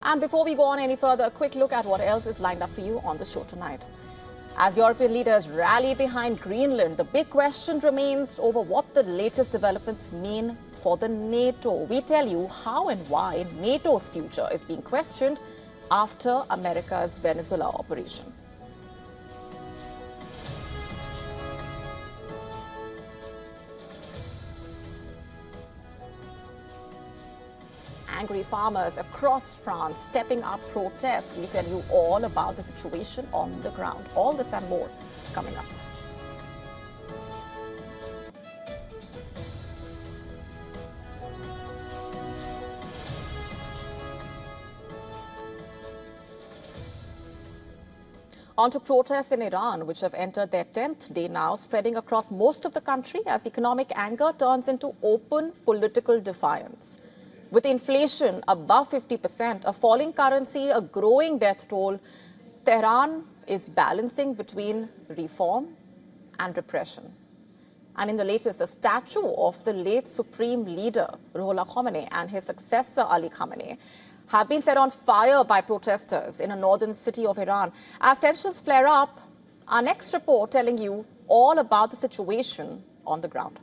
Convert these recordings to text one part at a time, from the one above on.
And before we go on any further, a quick look at what else is lined up for you on the show tonight. As European leaders rally behind Greenland, the big question remains over what the latest developments mean for the NATO. We tell you how and why NATO's future is being questioned after America's Venezuela operation. Angry farmers across France stepping up protests. We tell you all about the situation on the ground. All this and more coming up. On to protests in Iran, which have entered their 10th day now, spreading across most of the country as economic anger turns into open political defiance. With inflation above 50%, a falling currency, a growing death toll, Tehran is balancing between reform and repression. And in the latest, a statue of the late Supreme Leader, Ruhollah Khomeini, and his successor, Ali Khamenei, have been set on fire by protesters in a northern city of Iran. As tensions flare up, our next report telling you all about the situation on the ground.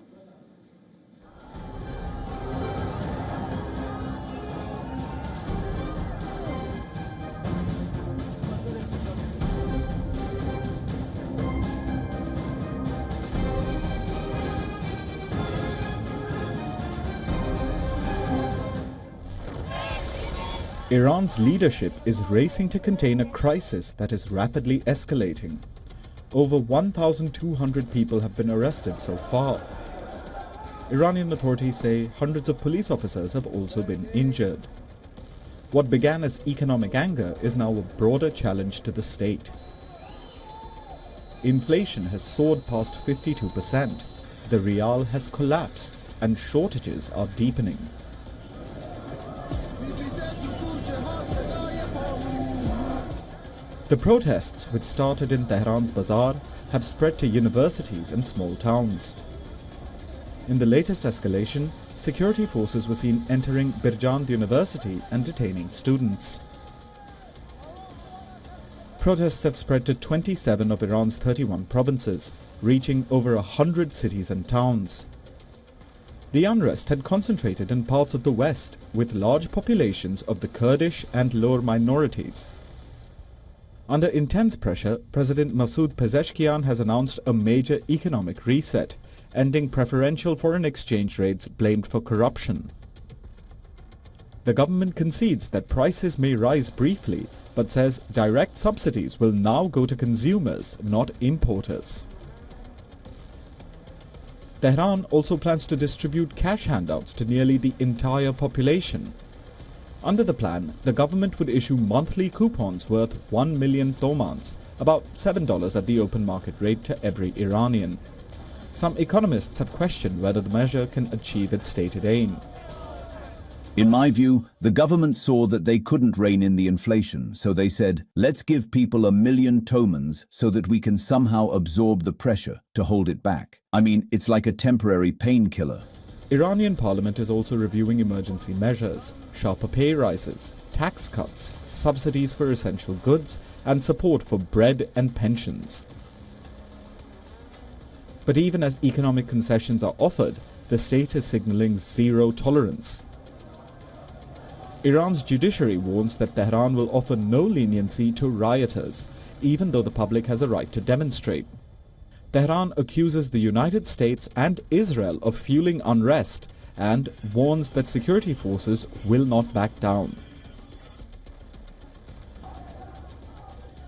Iran's leadership is racing to contain a crisis that is rapidly escalating. Over 1,200 people have been arrested so far. Iranian authorities say hundreds of police officers have also been injured. What began as economic anger is now a broader challenge to the state. Inflation has soared past 52%. The rial has collapsed and shortages are deepening. The protests, which started in Tehran's Bazaar, have spread to universities and small towns. In the latest escalation, security forces were seen entering Birjan University and detaining students. Protests have spread to 27 of Iran's 31 provinces, reaching over 100 cities and towns. The unrest had concentrated in parts of the west, with large populations of the Kurdish and lower minorities. Under intense pressure, President Masoud Pezeshkian has announced a major economic reset, ending preferential foreign exchange rates blamed for corruption. The government concedes that prices may rise briefly, but says direct subsidies will now go to consumers, not importers. Tehran also plans to distribute cash handouts to nearly the entire population. Under the plan, the government would issue monthly coupons worth 1 million tomans, about $7 at the open market rate to every Iranian. Some economists have questioned whether the measure can achieve its stated aim. In my view, the government saw that they couldn't rein in the inflation, so they said, let's give people 1 million tomans so that we can somehow absorb the pressure to hold it back. I mean, it's like a temporary painkiller. Iranian parliament is also reviewing emergency measures, sharper pay rises, tax cuts, subsidies for essential goods, and support for bread and pensions. But even as economic concessions are offered, the state is signaling zero tolerance. Iran's judiciary warns that Tehran will offer no leniency to rioters, even though the public has a right to demonstrate. Tehran accuses the United States and Israel of fueling unrest and warns that security forces will not back down.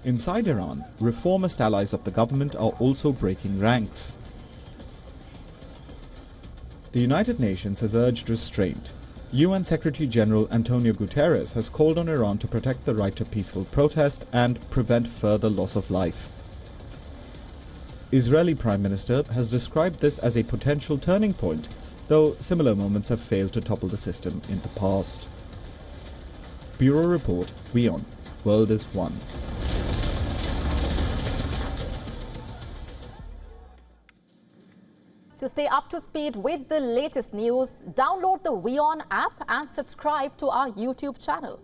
Inside Iran, reformist allies of the government are also breaking ranks. The United Nations has urged restraint. UN Secretary General Antonio Guterres has called on Iran to protect the right to peaceful protest and prevent further loss of life. Israeli Prime Minister has described this as a potential turning point, though similar moments have failed to topple the system in the past. Bureau Report, WION. World is One. To stay up to speed with the latest news, download the WION app and subscribe to our YouTube channel.